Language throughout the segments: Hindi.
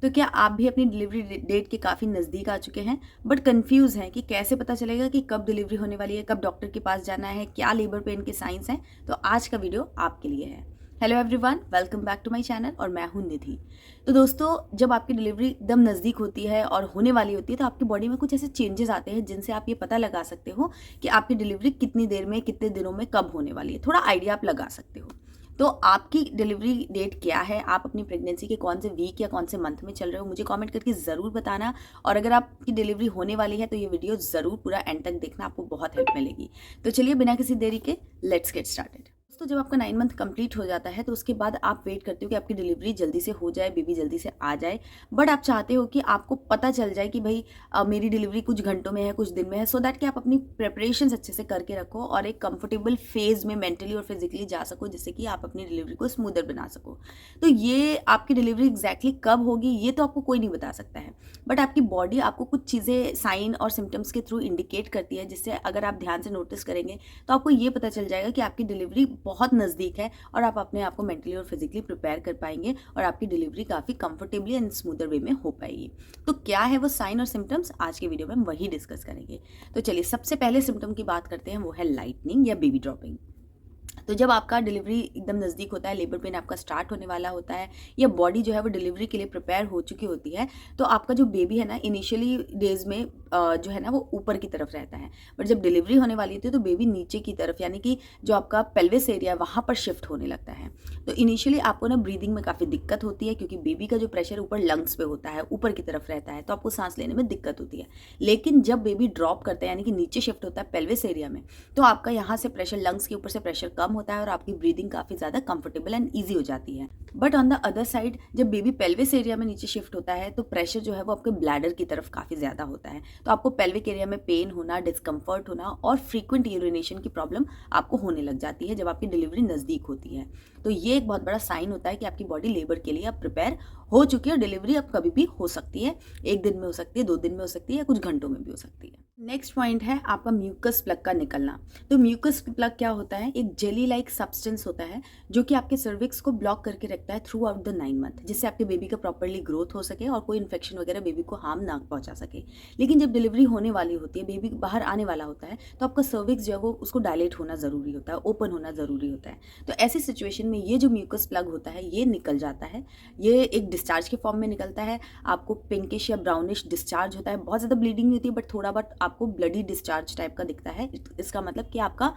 तो क्या आप भी अपनी डिलीवरी डेट के काफ़ी नज़दीक आ चुके हैं बट कंफ्यूज हैं कि कैसे पता चलेगा कि कब डिलीवरी होने वाली है, कब डॉक्टर के पास जाना है, क्या लेबर पेन के साइंस हैं? तो आज का वीडियो आपके लिए है। Hello everyone, welcome back to my channel और मैं हूं निधि। तो दोस्तों, जब आपकी डिलीवरी एकदम नज़दीक होती है और होने वाली होती है तो आपकी बॉडी में कुछ ऐसे चेंजेस आते हैं जिनसे आप ये पता लगा सकते हो कि आपकी डिलीवरी कितनी देर में, कितने दिनों में, कब होने वाली है। थोड़ा आइडिया आप लगा सकते हो। तो आपकी डिलीवरी डेट क्या है, आप अपनी प्रेगनेंसी के कौन से वीक या कौन से मंथ में चल रहे हो, मुझे कमेंट करके ज़रूर बताना। और अगर आपकी डिलीवरी होने वाली है तो ये वीडियो ज़रूर पूरा एंड तक देखना, आपको बहुत हेल्प मिलेगी। तो चलिए बिना किसी देरी के लेट्स गेट स्टार्टेड। तो जब आपका 9 मंथ कंप्लीट हो जाता है तो उसके बाद आप वेट करते हो कि आपकी डिलीवरी जल्दी से हो जाए, बेबी जल्दी से आ जाए। बट आप चाहते हो कि आपको पता चल जाए कि भाई मेरी डिलीवरी कुछ घंटों में है, कुछ दिन में है, सो दैट कि आप अपनी प्रिपरेशंस अच्छे से करके रखो और एक कंफर्टेबल फेज में मेंटली और फिजिकली जा सको, जिससे कि आप अपनी डिलीवरी को स्मूदर बना सको। तो ये आपकी डिलीवरी एग्जैक्टली कब होगी ये तो आपको कोई नहीं बता सकता है, बट आपकी बॉडी आपको कुछ चीज़ें साइन और सिम्टम्स के थ्रू इंडिकेट करती है, जिससे अगर आप ध्यान से नोटिस करेंगे तो आपको ये पता चल जाएगा कि आपकी डिलीवरी बहुत नज़दीक है और आप अपने आप को मेंटली और फिजिकली प्रिपेयर कर पाएंगे और आपकी डिलीवरी काफ़ी कंफर्टेबली एंड स्मूदर वे में हो पाएगी। तो क्या है वो साइन और सिम्टम्स, आज के वीडियो में हम वही डिस्कस करेंगे। तो चलिए सबसे पहले सिम्टम की बात करते हैं, वो है लाइटनिंग या बेबी ड्रॉपिंग। तो जब आपका डिलीवरी एकदम नज़दीक होता है, लेबर पेन आपका स्टार्ट होने वाला होता है या बॉडी जो है वो डिलीवरी के लिए प्रिपेयर हो चुकी होती है, तो आपका जो बेबी है ना इनिशियली डेज में जो है ना वो ऊपर की तरफ रहता है। बट जब डिलीवरी होने वाली होती है तो बेबी नीचे की तरफ, यानी कि जो आपका पेल्विस एरिया वहाँ पर शिफ्ट होने लगता है। तो इनिशियली आपको ना ब्रीदिंग में काफ़ी दिक्कत होती है, क्योंकि बेबी का जो प्रेशर ऊपर लंग्स पे होता है, ऊपर की तरफ रहता है, तो आपको सांस लेने में दिक्कत होती है। लेकिन जब बेबी ड्रॉप करता है यानी कि नीचे शिफ्ट होता है पेल्विस एरिया में, तो आपका यहाँ से प्रेशर, लंग्स के ऊपर से प्रेशर कम होता है और आपकी ब्रीदिंग काफ़ी ज़्यादा कंफर्टेबल एंड ईजी हो जाती है। But on the other side जब बेबी पेल्विस एरिया में नीचे शिफ्ट होता है तो प्रेशर जो है वो आपके ब्लैडर की तरफ काफ़ी ज़्यादा होता है, तो आपको पेल्विक एरिया में पेन होना, डिस्कम्फर्ट होना और फ्रीक्वेंट यूरिनेशन की प्रॉब्लम आपको होने लग जाती है जब आपकी डिलीवरी नज़दीक होती है। तो ये एक बहुत बड़ा साइन होता है कि आपकी बॉडी लेबर के लिए अब प्रिपेयर हो चुकी है और डिलीवरी अब कभी भी हो सकती है। 1 दिन में हो सकती है, 2 दिन में हो सकती है या कुछ घंटों में भी हो सकती है। नेक्स्ट पॉइंट है आपका म्यूकस प्लग का निकलना। तो म्यूकस प्लग क्या होता है? एक जेली लाइक सब्सटेंस होता है जो कि आपके सर्विक्स को ब्लॉक करके रखता है थ्रू आउट द 9 मंथ, जिससे आपके बेबी का प्रॉपरली ग्रोथ हो सके और कोई इन्फेक्शन वगैरह बेबी को हार्म ना पहुंचा सके। लेकिन जब डिलीवरी होने वाली होती है, बेबी बाहर आने वाला होता है, तो आपका सर्विक्स जो है वो उसको डायलेट होना ज़रूरी होता है, ओपन होना ज़रूरी होता है। तो ऐसी सिचुएशन में ये जो म्यूकस प्लग होता है ये निकल जाता है। ये एक डिस्चार्ज के फॉर्म में निकलता है, आपको पिंकिश या ब्राउनिश डिस्चार्ज होता है। बहुत ज़्यादा ब्लीडिंग नहीं होती है, बट थोड़ा बहुत आपको ब्लडी डिस्चार्ज टाइप का दिखता है। इसका मतलब कि आपका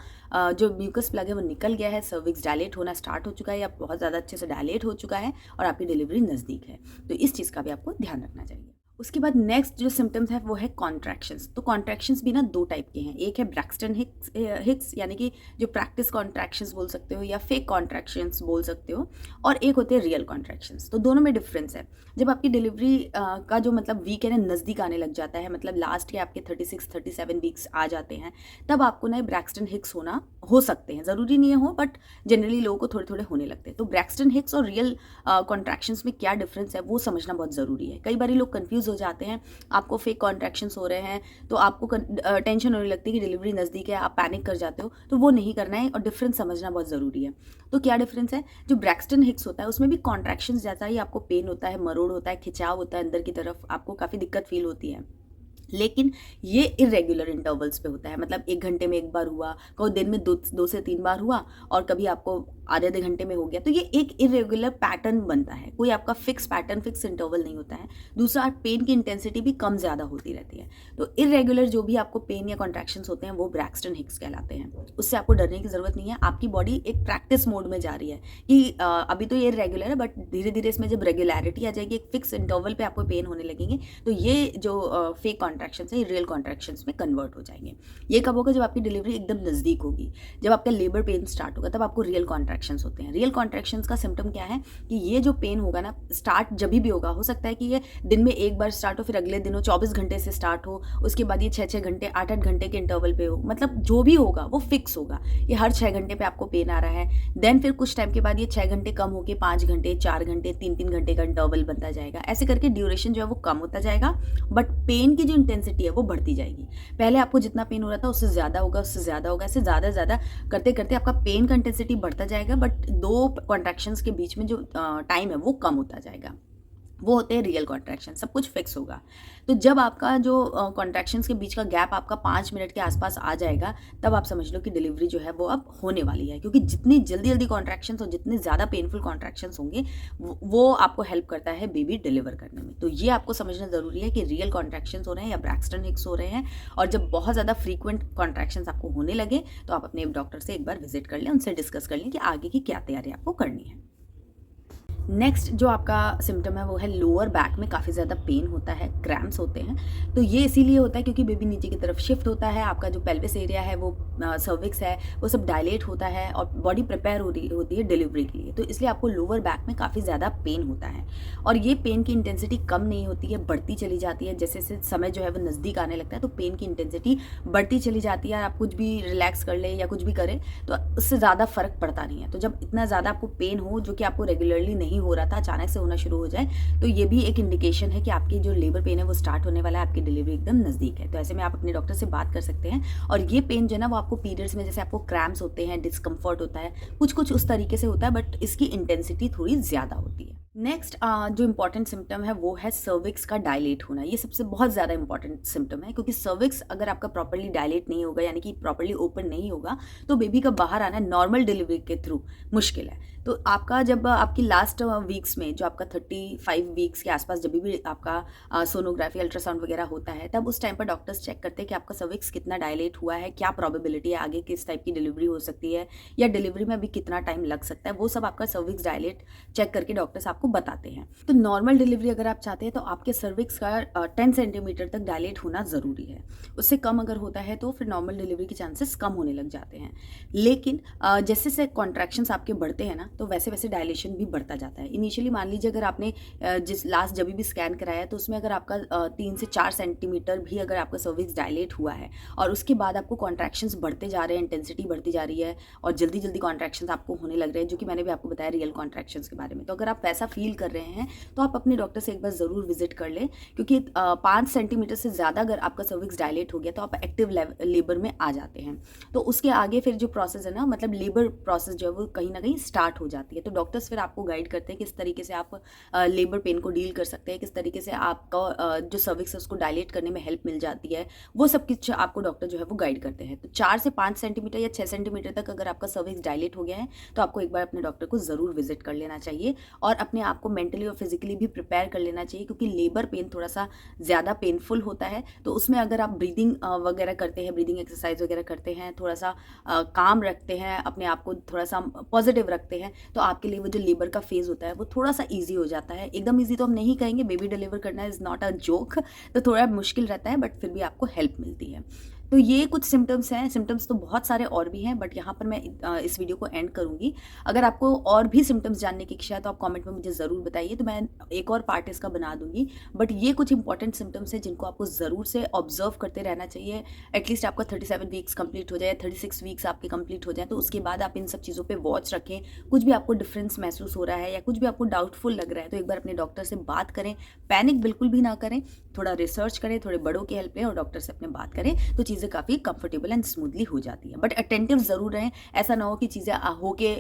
जो म्यूकस प्लग है वो निकल गया है, सर्विक्स डायलेट होना स्टार्ट हो चुका है या बहुत ज़्यादा अच्छे से डायलेट हो चुका है और आपकी डिलीवरी नज़दीक है। तो इस चीज़ का भी आपको ध्यान रखना चाहिए। उसके बाद नेक्स्ट जो सिम्टम्स है वो है कॉन्ट्रैक्शंस। तो कॉन्ट्रैक्शंस भी ना 2 टाइप के हैं, एक है ब्रैक्सटन हिक्स यानी कि जो प्रैक्टिस कॉन्ट्रैक्शंस बोल सकते हो या फेक कॉन्ट्रैक्शंस बोल सकते हो, और एक होते हैं रियल कॉन्ट्रैक्शंस। तो दोनों में डिफरेंस है। जब आपकी डिलीवरी का जो मतलब वीक है ना नज़दीक आने लग जाता है, मतलब लास्ट के आपके 36-37 वीक्स आ जाते हैं, तब आपको ना ब्रैक्सटन हिक्स होना हो सकते हैं, ज़रूरी नहीं है हो, बट जनरली लोगों को थोड़े थोड़े होने लगते हैं। तो ब्रैक्सटन हिक्स और रियल कॉन्ट्रैक्शंस में क्या डिफरेंस है वो समझना बहुत ज़रूरी है। कई बार लोग कन्फ्यूज़ हो जाते हैं, आपको फेक कॉन्ट्रैक्शंस हो रहे हैं तो आपको टेंशन होने लगती है कि डिलीवरी नज़दीक है, आप पैनिक कर जाते हो, तो वो नहीं करना है और डिफरेंस समझना बहुत ज़रूरी है। तो क्या डिफरेंस है? जो ब्रैक्सटन हिक्स होता है उसमें भी कॉन्ट्रैक्शंस जैसा ही आपको पेन होता है, मरोड़ होता है, खिंचाव होता है, अंदर की तरफ आपको काफ़ी दिक्कत फील होती है, लेकिन ये इरेगुलर इंटरवल्स पे होता है। मतलब 1 घंटे में 1 बार हुआ, कभी दिन में 2 से 3 बार हुआ और कभी आपको आधे घंटे में हो गया। तो ये एक इरेगुलर पैटर्न बनता है, कोई आपका फिक्स पैटर्न, फिक्स इंटरवल नहीं होता है। दूसरा, पेन की इंटेंसिटी भी कम ज़्यादा होती रहती है। तो इरेगुलर जो भी आपको पेन या कॉन्ट्रैक्शंस होते हैं वो ब्रैक्सटन हिक्स कहलाते हैं। उससे आपको डरने की ज़रूरत नहीं है, आपकी बॉडी एक प्रैक्टिस मोड में जा रही है कि अभी तो ये रेगुलर है, बट धीरे धीरे इसमें जब रेगुलरिटी आ जाएगी, एक फिक्स इंटरवल पे आपको पेन होने लगेंगे, तो ये जो फेक कॉन्ट्रैक्शंस है रियल कॉन्ट्रैक्शंस में कन्वर्ट हो जाएंगे। ये कब होगा? जब आपकी डिलीवरी एकदम नज़दीक होगी, जब आपका लेबर पेन स्टार्ट होगा, तब आपको रियल कॉन्ट्रैक्शंस होते हैं। रियल कॉन्ट्रैक्शंस का सिम्टम क्या है कि ये जो पेन होगा ना, स्टार्ट जब भी होगा, हो सकता है कि ये दिन में 1 बार स्टार्ट हो, फिर अगले दिनों 24 घंटे से स्टार्ट हो, उसके बाद ये 6-6 घंटे, 8-8 घंटे के इंटरवल पे हो। मतलब जो भी होगा वो फिक्स होगा, ये हर 6 घंटे पे आपको पेन आ रहा है। देन फिर कुछ टाइम के बाद ये 6 घंटे कम होकर 5 घंटे, 4 घंटे, 3-3 घंटे का इंटरवल बनता जाएगा। ऐसे करके ड्यूरेशन जो है वो कम होता जाएगा, बट पेन की जो इंटेंसिटी है वो बढ़ती जाएगी। पहले आपको जितना पेन हो रहा था उससे ज़्यादा होगा, उससे ज़्यादा होगा, ऐसे ज़्यादा करते करते आपका पेन का इंटेंसिटी बढ़ता जाएगा, बट 2 कॉन्ट्रैक्शंस के बीच में जो टाइम है वो कम होता जाएगा। वो होते हैं रियल कॉन्ट्रैक्शन, सब कुछ फिक्स होगा। तो जब आपका जो कॉन्ट्रैक्शंस के बीच का गैप आपका 5 मिनट के आसपास आ जाएगा, तब आप समझ लो कि डिलीवरी जो है वो अब होने वाली है, क्योंकि जितनी जल्दी जल्दी कॉन्ट्रैक्शंस और जितने ज़्यादा पेनफुल कॉन्ट्रैक्शंस होंगे वो आपको हेल्प करता है बेबी डिलीवर करने में। तो ये आपको समझना ज़रूरी है कि रियल कॉन्ट्रैक्शंस हो रहे हैं या ब्रैक्सटन हिक्स हो रहे हैं। और जब बहुत ज़्यादा फ्रीक्वेंट कॉन्ट्रैक्शंस आपको होने लगे तो आप अपने डॉक्टर से एक बार विजिट कर लें, उनसे डिस्कस कर लें कि आगे की क्या तैयारी आपको करनी है। नेक्स्ट जो आपका सिम्टम है वो है लोअर बैक में काफ़ी ज़्यादा पेन होता है, क्रैम्प्स होते हैं। तो ये इसीलिए होता है क्योंकि बेबी नीचे की तरफ शिफ्ट होता है, आपका जो पेल्विस एरिया है वो सर्विक्स है वो सब डायलेट होता है और बॉडी प्रिपेयर होती है डिलीवरी के लिए। तो इसलिए आपको लोअर बैक में काफ़ी ज़्यादा पेन होता है और ये पेन की इंटेंसिटी कम नहीं होती है, बढ़ती चली जाती है। जैसे जैसे समय जो है वो नज़दीक आने लगता है तो पेन की इंटेंसिटी बढ़ती चली जाती है। आप कुछ भी रिलैक्स कर ले या कुछ भी करें तो उससे ज़्यादा फ़र्क पड़ता नहीं है। तो जब इतना ज़्यादा आपको पेन हो जो कि आपको रेगुलरली नहीं हो रहा था, अचानक से होना शुरू हो जाए, तो ये भी एक इंडिकेशन है कि आपकी जो लेबर पेन है वो स्टार्ट होने वाला है, आपकी डिलीवरी एकदम नज़दीक है। तो ऐसे में आप अपने डॉक्टर से बात कर सकते हैं। और ये पेन जो है ना वो आपको पीरियड्स में जैसे आपको क्रैम्प्स होते हैं, डिस्कम्फर्ट होता है, कुछ कुछ उस तरीके से होता है, बट इसकी इंटेंसिटी थोड़ी ज़्यादा होती है। नेक्स्ट जो इंपॉर्टेंट सिम्टम है वो है सर्विक्स का डायलेट होना। ये सबसे बहुत ज़्यादा इंपॉर्टेंट सिम्टम है क्योंकि सर्विक्स अगर आपका प्रॉपर्ली डायलेट नहीं होगा, यानी कि प्रॉपर्ली ओपन नहीं होगा, तो बेबी का बाहर आना नॉर्मल डिलीवरी के थ्रू मुश्किल है। तो आपका जब आपकी लास्ट वीक्स में जो आपका 35 वीक्स के आसपास जब भी आपका सोनोग्राफी अल्ट्रासाउंड वगैरह होता है, तब उस टाइम पर डॉक्टर्स चेक करते हैं कि आपका सर्विक्स कितना डायलेट हुआ है, क्या प्रोबेबिलिटी है आगे किस टाइप की डिलीवरी हो सकती है, या डिलीवरी में अभी कितना टाइम लग सकता है। वो सब आपका सर्विक्स डायलेट चेक करके डॉक्टर्स आपको बताते हैं। तो नॉर्मल डिलीवरी अगर आप चाहते हैं तो आपके सर्विक्स का 10 सेंटीमीटर तक डायलेट होना ज़रूरी है। उससे कम अगर होता है तो फिर नॉर्मल डिलीवरी के चांसेस कम होने लग जाते हैं। लेकिन जैसे जैसे कॉन्ट्रैक्शंस आपके बढ़ते हैं ना, तो वैसे वैसे डायलेशन भी बढ़ता जाता है। इनिशियली मान लीजिए अगर आपने जिस लास्ट जब भी स्कैन कराया तो उसमें अगर आपका 3 से 4 सेंटीमीटर भी अगर आपका सर्विक्स डायलेट हुआ है और उसके बाद आपको कॉन्ट्रैक्शंस बढ़ते जा रहे हैं, इंटेंसिटी बढ़ती जा रही है और जल्दी जल्दी कॉन्ट्रैक्शंस आपको होने लग रहे हैं, जो कि मैंने भी आपको बताया रियल कॉन्ट्रैक्शंस के बारे में, तो अगर आप वैसा फील कर रहे हैं तो आप अपने डॉक्टर से एक बार ज़रूर विजिट कर लें। क्योंकि 5 सेंटीमीटर से ज़्यादा अगर आपका सर्विक्स डायलेट हो गया तो आप एक्टिव लेबर में आ जाते हैं। तो उसके आगे फिर जो प्रोसेस है ना, मतलब लेबर प्रोसेस जो है वो कहीं ना कहीं स्टार्ट हो जाती है। तो डॉक्टर्स फिर आपको गाइड करते हैं किस तरीके से आप लेबर पेन को डील कर सकते हैं, किस तरीके से आपका जो सर्विक्स है उसको डायलेट करने में हेल्प मिल जाती है, वो सब कुछ आपको डॉक्टर जो है वो गाइड करते हैं। तो 4 से 5 सेंटीमीटर या 6 सेंटीमीटर तक अगर आपका सर्विक्स डायलेट हो गया है तो आपको एक बार अपने डॉक्टर को ज़रूर विजिट कर लेना चाहिए और अपने आप को मेंटली और फिजिकली भी प्रिपेयर कर लेना चाहिए, क्योंकि लेबर पेन थोड़ा सा ज़्यादा पेनफुल होता है। तो उसमें अगर आप ब्रीदिंग वगैरह करते हैं, ब्रीदिंग एक्सरसाइज वगैरह करते हैं, थोड़ा सा काम रखते हैं, अपने आप को थोड़ा सा पॉजिटिव रखते हैं, तो आपके लिए वो जो लेबर का फेज़ होता है वो थोड़ा सा ईजी हो जाता है। एकदम ईजी तो हम नहीं कहेंगे, बेबी डिलीवर करना इज़ नॉट अ जोक, तो थोड़ा मुश्किल रहता है, बट फिर भी आपको हेल्प मिलती है। तो ये कुछ सिम्टम्स हैं। सिम्टम्स तो बहुत सारे और भी हैं, बट यहाँ पर मैं इस वीडियो को एंड करूँगी। अगर आपको और भी सिम्टम्स जानने की इच्छा है तो आप कमेंट में मुझे ज़रूर बताइए, तो मैं एक और पार्ट इसका बना दूँगी। बट ये कुछ इंपॉर्टेंट सिम्टम्स हैं जिनको आपको ज़रूर से ऑब्जर्व करते रहना चाहिए। एटलीस्ट आपका 37 वीक्स कंप्लीट हो जाए, 36 वीक्स आपके कंप्लीट हो जाए, तो उसके बाद आप इन सब चीज़ों पर वॉच रखें। कुछ भी आपको डिफरेंस महसूस हो रहा है या कुछ भी आपको डाउटफुल लग रहा है तो एक बार अपने डॉक्टर से बात करें। पैनिक बिल्कुल भी ना करें, थोड़ा रिसर्च करें, थोड़े बड़ों की हेल्प लें और डॉक्टर से अपने बात करें, तो चीज़ें काफ़ी कंफर्टेबल एंड स्मूथली हो जाती है। बट अटेंटिव ज़रूर रहें, ऐसा ना हो कि चीज़ें होके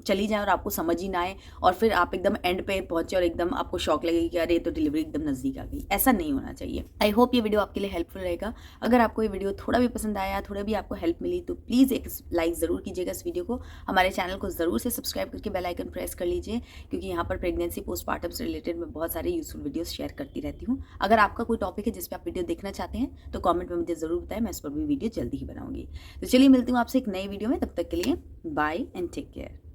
चली जाएं और आपको समझ ही ना आए और फिर आप एकदम एंड पे पहुंचे और एकदम आपको शॉक लगे कि अरे तो डिलीवरी एकदम नज़दीक आ गई। ऐसा नहीं होना चाहिए। आई होप ये वीडियो आपके लिए हेल्पफुल रहेगा। अगर आपको ये वीडियो थोड़ा भी पसंद आया, थोड़ा भी आपको हेल्प मिली, तो प्लीज़ एक लाइक ज़रूर कीजिएगा इस वीडियो को। हमारे चैनल को ज़रूर से सब्सक्राइब करके बेल आइकन प्रेस कर लीजिए, क्योंकि यहाँ पर प्रेगनेंसी पोस्टमार्टम से रिलेटेड मैं बहुत सारे यूजफुल वीडियोस शेयर करती रहती हूँ। अगर आपका कोई टॉपिक है जिस पे आप वीडियो देखना चाहते हैं तो कमेंट में मुझे ज़रूर बताएं, मैं इस पर भी वीडियो जल्दी ही बनाऊंगी। तो चलिए मिलती हूँ आपसे एक नई वीडियो में, तब तक के लिए बाय एंड टेक केयर।